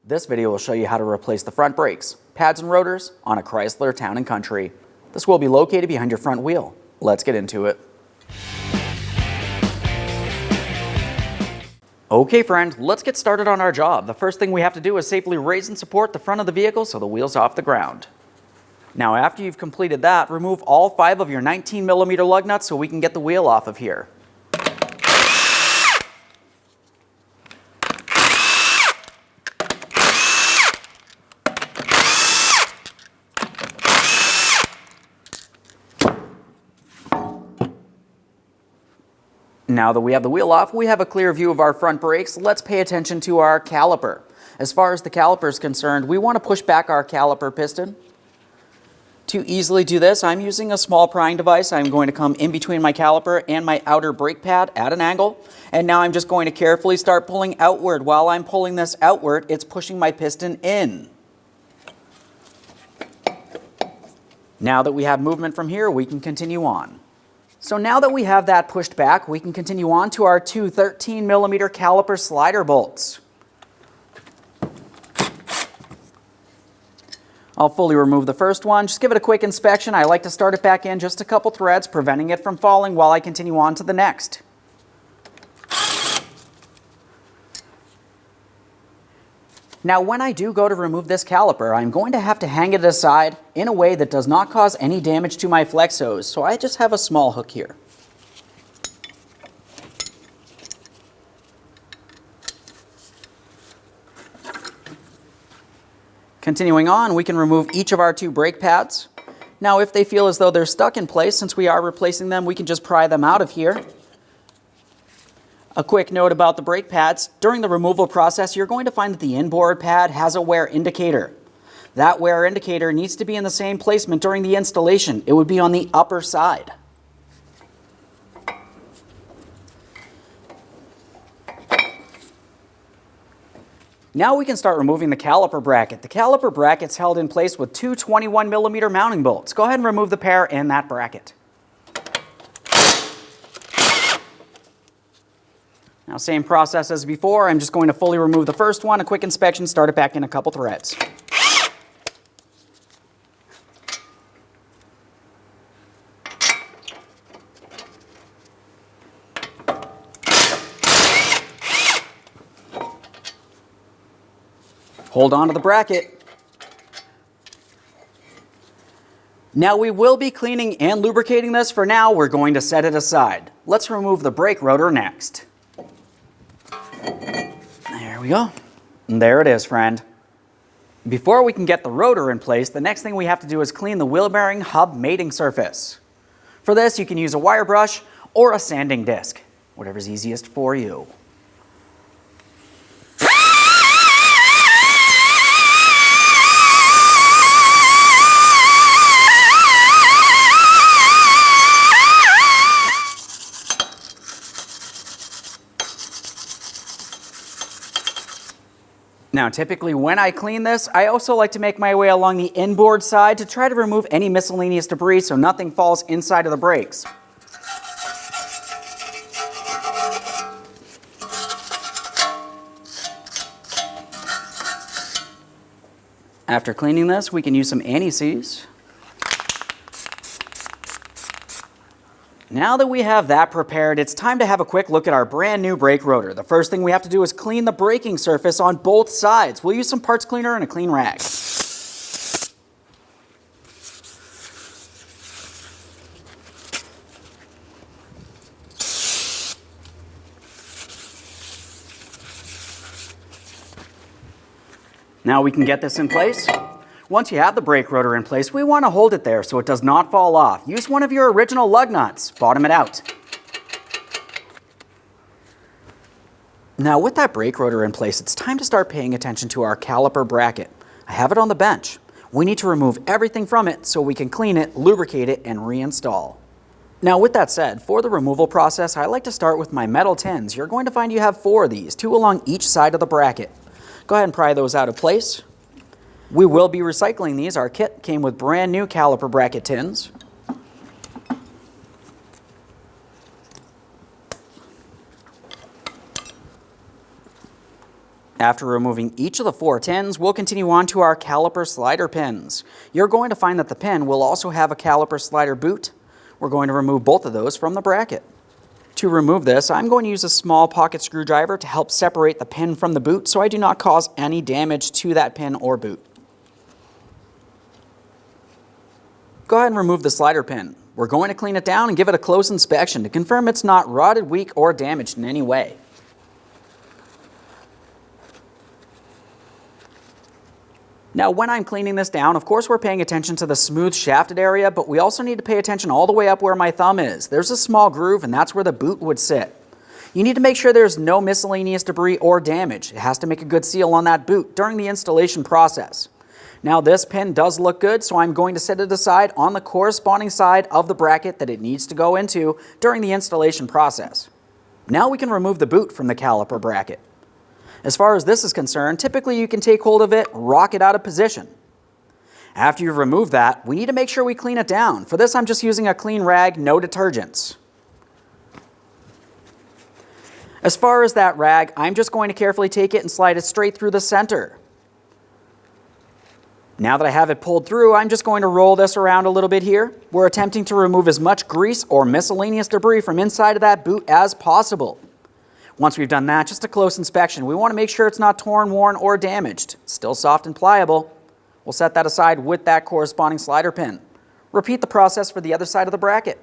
This video will show you how to replace the front brakes, pads and rotors on a Chrysler Town Country. This will be located behind your front wheel. Let's get into it. Okay friend, let's get started on our job. The first thing we have to do is safely raise and support the front of the vehicle so the wheel's off the ground. Now after you've completed that, remove all 5 of your 19mm lug nuts so we can get the wheel off of here. Now that we have the wheel off, we have a clear view of our front brakes. Let's pay attention to our caliper. As far as the caliper is concerned, we want to push back our caliper piston. To easily do this, I'm using a small prying device. I'm going to come in between my caliper and my outer brake pad at an angle. And now I'm just going to carefully start pulling outward. While I'm pulling this outward, it's pushing my piston in. Now that we have movement from here, we can continue on. So now that we have that pushed back, we can continue on to our 2 13mm caliper slider bolts. I'll fully remove the first one. Just give it a quick inspection. I like to start it back in just a couple threads, preventing it from falling while I continue on to the next. Now when I do go to remove this caliper, I'm going to have to hang it aside in a way that does not cause any damage to my flex hose, so I just have a small hook here. Continuing on, we can remove each of our 2 brake pads. Now if they feel as though they're stuck in place, since we are replacing them, we can just pry them out of here. A quick note about the brake pads. During the removal process, you're going to find that the inboard pad has a wear indicator. That wear indicator needs to be in the same placement during the installation. It would be on the upper side. Now we can start removing the caliper bracket. The caliper bracket's held in place with 2 21mm mounting bolts. Go ahead and remove the pair in that bracket. Now same process as before, I'm just going to fully remove the first one, a quick inspection, start it back in a couple threads. Hold on to the bracket. Now we will be cleaning and lubricating this. For now, we're going to set it aside. Let's remove the brake rotor next. There we go. And there it is, friend. Before we can get the rotor in place, the next thing we have to do is clean the wheel bearing hub mating surface. For this, you can use a wire brush or a sanding disc, whatever's easiest for you. Now typically when I clean this, I also like to make my way along the inboard side to try to remove any miscellaneous debris so nothing falls inside of the brakes. After cleaning this, we can use some anti-seize. Now that we have that prepared, it's time to have a quick look at our brand new brake rotor. The first thing we have to do is clean the braking surface on both sides. We'll use some parts cleaner and a clean rag. Now we can get this in place. Once you have the brake rotor in place, we want to hold it there so it does not fall off. Use one of your original lug nuts. Bottom it out. Now with that brake rotor in place, it's time to start paying attention to our caliper bracket. I have it on the bench. We need to remove everything from it so we can clean it, lubricate it, and reinstall. Now with that said, for the removal process, I like to start with my metal tins. You're going to find you have 4 of these, 2 along each side of the bracket. Go ahead and pry those out of place. We will be recycling these. Our kit came with brand new caliper bracket tins. After removing each of the 4 tins, we'll continue on to our caliper slider pins. You're going to find that the pin will also have a caliper slider boot. We're going to remove both of those from the bracket. To remove this, I'm going to use a small pocket screwdriver to help separate the pin from the boot so I do not cause any damage to that pin or boot. Go ahead and remove the slider pin. We're going to clean it down and give it a close inspection to confirm it's not rotted, weak, or damaged in any way. Now, when I'm cleaning this down, of course we're paying attention to the smooth shafted area, but we also need to pay attention all the way up where my thumb is. There's a small groove, and that's where the boot would sit. You need to make sure there's no miscellaneous debris or damage. It has to make a good seal on that boot during the installation process. Now, this pin does look good, so I'm going to set it aside on the corresponding side of the bracket that it needs to go into during the installation process. Now we can remove the boot from the caliper bracket. As far as this is concerned, typically you can take hold of it, rock it out of position. After you've removed that, we need to make sure we clean it down. For this, I'm just using a clean rag, no detergents. As far as that rag, I'm just going to carefully take it and slide it straight through the center. Now that I have it pulled through, I'm just going to roll this around a little bit here. We're attempting to remove as much grease or miscellaneous debris from inside of that boot as possible. Once we've done that, just a close inspection. We want to make sure it's not torn, worn, or damaged. Still soft and pliable. We'll set that aside with that corresponding slider pin. Repeat the process for the other side of the bracket.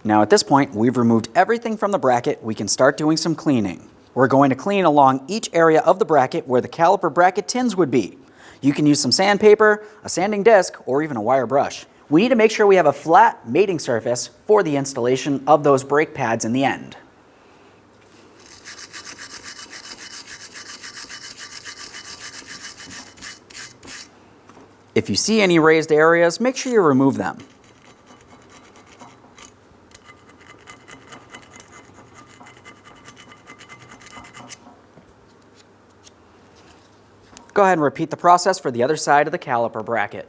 Now at this point, we've removed everything from the bracket. We can start doing some cleaning. We're going to clean along each area of the bracket where the caliper bracket tins would be. You can use some sandpaper, a sanding disc, or even a wire brush. We need to make sure we have a flat mating surface for the installation of those brake pads in the end. If you see any raised areas, make sure you remove them. Go ahead and repeat the process for the other side of the caliper bracket.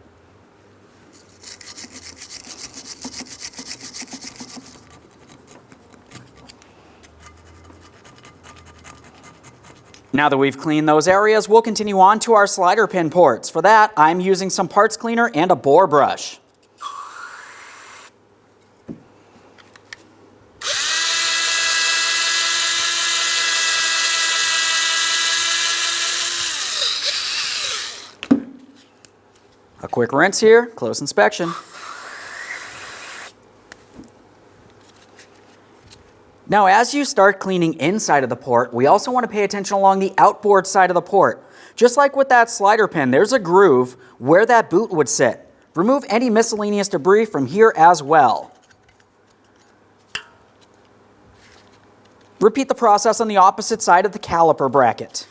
Now that we've cleaned those areas, we'll continue on to our slider pin ports. For that, I'm using some parts cleaner and a bore brush. A quick rinse here, close inspection. Now, as you start cleaning inside of the port, we also want to pay attention along the outboard side of the port. Just like with that slider pin, there's a groove where that boot would sit. Remove any miscellaneous debris from here as well. Repeat the process on the opposite side of the caliper bracket.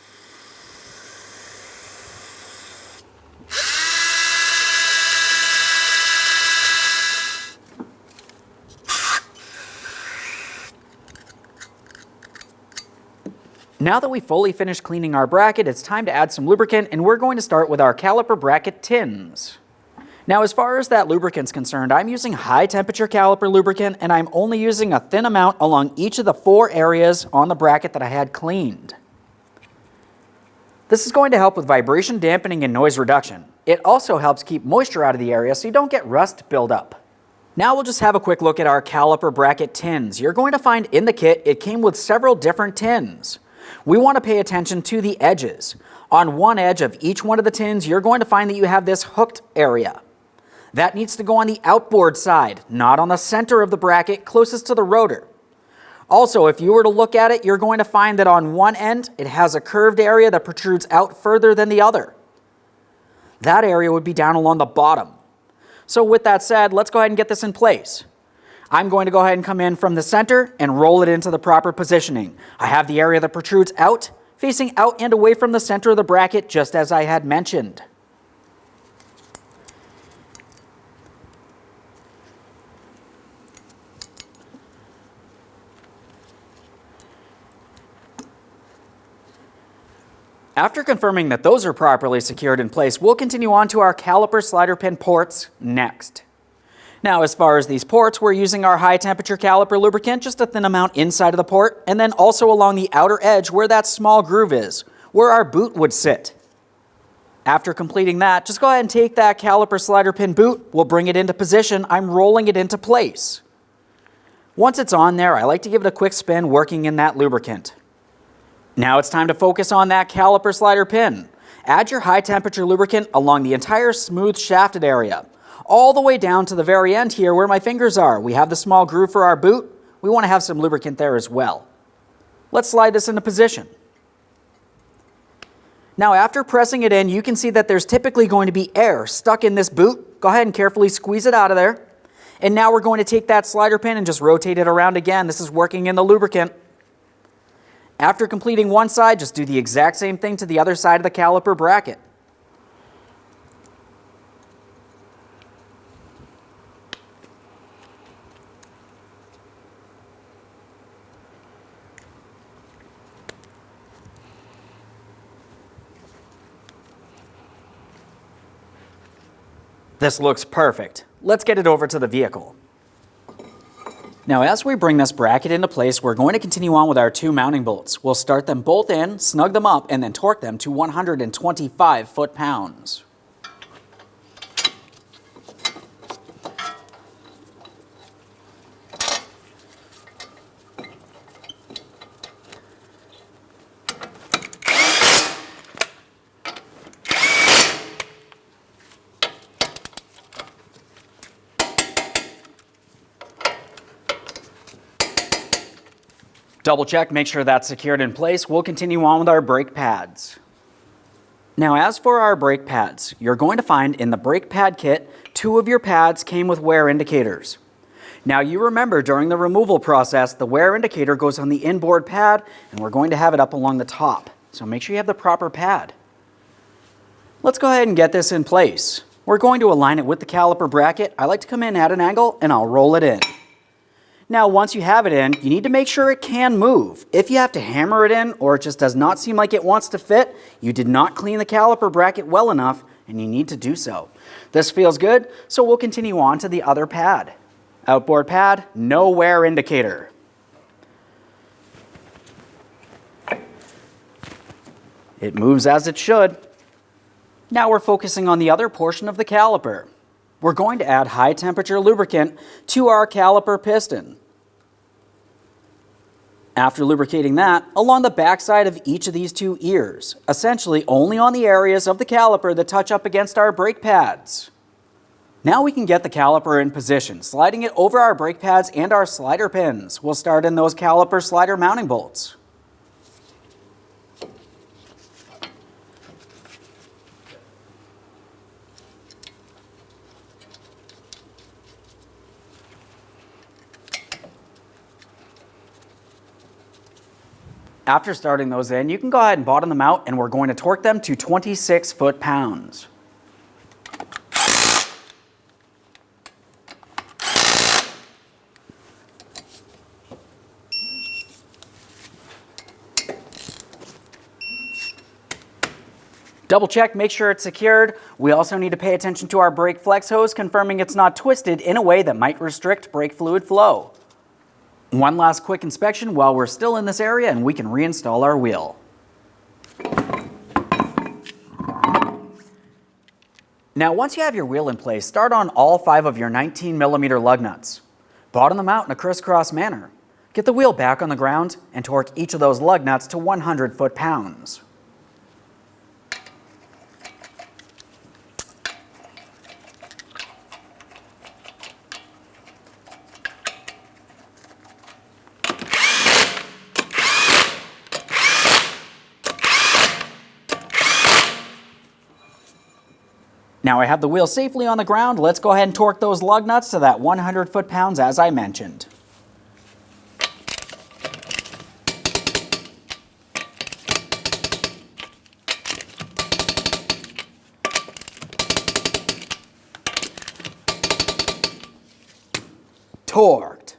Now that we've fully finished cleaning our bracket, it's time to add some lubricant, and we're going to start with our caliper bracket tins. Now, as far as that lubricant's concerned, I'm using high temperature caliper lubricant, and I'm only using a thin amount along each of the 4 areas on the bracket that I had cleaned. This is going to help with vibration dampening and noise reduction. It also helps keep moisture out of the area so you don't get rust buildup. Now we'll just have a quick look at our caliper bracket tins. You're going to find in the kit it came with several different tins. We want to pay attention to the edges. On one edge of each one of the tins, you're going to find that you have this hooked area. That needs to go on the outboard side, not on the center of the bracket closest to the rotor. Also, if you were to look at it, you're going to find that on one end, it has a curved area that protrudes out further than the other. That area would be down along the bottom. So with that said, let's go ahead and get this in place. I'm going to go ahead and come in from the center and roll it into the proper positioning. I have the area that protrudes out, facing out and away from the center of the bracket, just as I had mentioned. After confirming that those are properly secured in place, we'll continue on to our caliper slider pin ports next. Now, as far as these ports, we're using our high temperature caliper lubricant, just a thin amount inside of the port, and then also along the outer edge where that small groove is, where our boot would sit. After completing that, just go ahead and take that caliper slider pin boot, we'll bring it into position, I'm rolling it into place. Once it's on there, I like to give it a quick spin working in that lubricant. Now it's time to focus on that caliper slider pin. Add your high temperature lubricant along the entire smooth shafted area, all the way down to the very end here where my fingers are. We have the small groove for our boot. We want to have some lubricant there as well. Let's slide this into position. Now after pressing it in, you can see that there's typically going to be air stuck in this boot. Go ahead and carefully squeeze it out of there. And now we're going to take that slider pin and just rotate it around again. This is working in the lubricant. After completing one side, just do the exact same thing to the other side of the caliper bracket. This looks perfect. Let's get it over to the vehicle. Now, as we bring this bracket into place, we're going to continue on with our two mounting bolts. We'll start them both in, snug them up, and then torque them to 125 foot-pounds. Double check, make sure that's secured in place. We'll continue on with our brake pads. Now, as for our brake pads, you're going to find in the brake pad kit, 2 of your pads came with wear indicators. Now, you remember during the removal process, the wear indicator goes on the inboard pad, and we're going to have it up along the top. So make sure you have the proper pad. Let's go ahead and get this in place. We're going to align it with the caliper bracket. I like to come in at an angle, and I'll roll it in. Now, once you have it in, you need to make sure it can move. If you have to hammer it in or it just does not seem like it wants to fit, you did not clean the caliper bracket well enough and you need to do so. This feels good, so we'll continue on to the other pad. Outboard pad, no wear indicator. It moves as it should. Now we're focusing on the other portion of the caliper. We're going to add high temperature lubricant to our caliper piston. After lubricating that, along the backside of each of these 2 ears, essentially only on the areas of the caliper that touch up against our brake pads. Now we can get the caliper in position, sliding it over our brake pads and our slider pins. We'll start in those caliper slider mounting bolts. After starting those in, you can go ahead and bottom them out, and we're going to torque them to 26 foot-pounds. Double check, make sure it's secured. We also need to pay attention to our brake flex hose, confirming it's not twisted in a way that might restrict brake fluid flow. One last quick inspection while we're still in this area and we can reinstall our wheel. Now, once you have your wheel in place, start on all 5 of your 19mm lug nuts. Bottom them out in a crisscross manner. Get the wheel back on the ground and torque each of those lug nuts to 100 foot-pounds. Now I have the wheel safely on the ground. Let's go ahead and torque those lug nuts to that 100 foot-pounds as I mentioned. Torqued.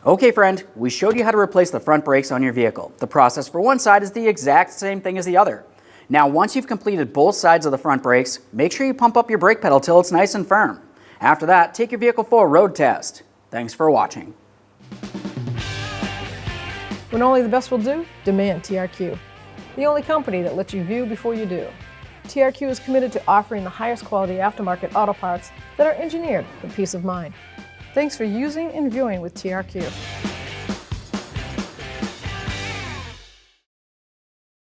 Okay friend, we showed you how to replace the front brakes on your vehicle. The process for one side is the exact same thing as the other. Now once you've completed both sides of the front brakes, make sure you pump up your brake pedal till it's nice and firm. After that, take your vehicle for a road test. Thanks for watching. When only the best will do, demand TRQ. The only company that lets you view before you do. TRQ is committed to offering the highest quality aftermarket auto parts that are engineered for peace of mind. Thanks for using and viewing with TRQ.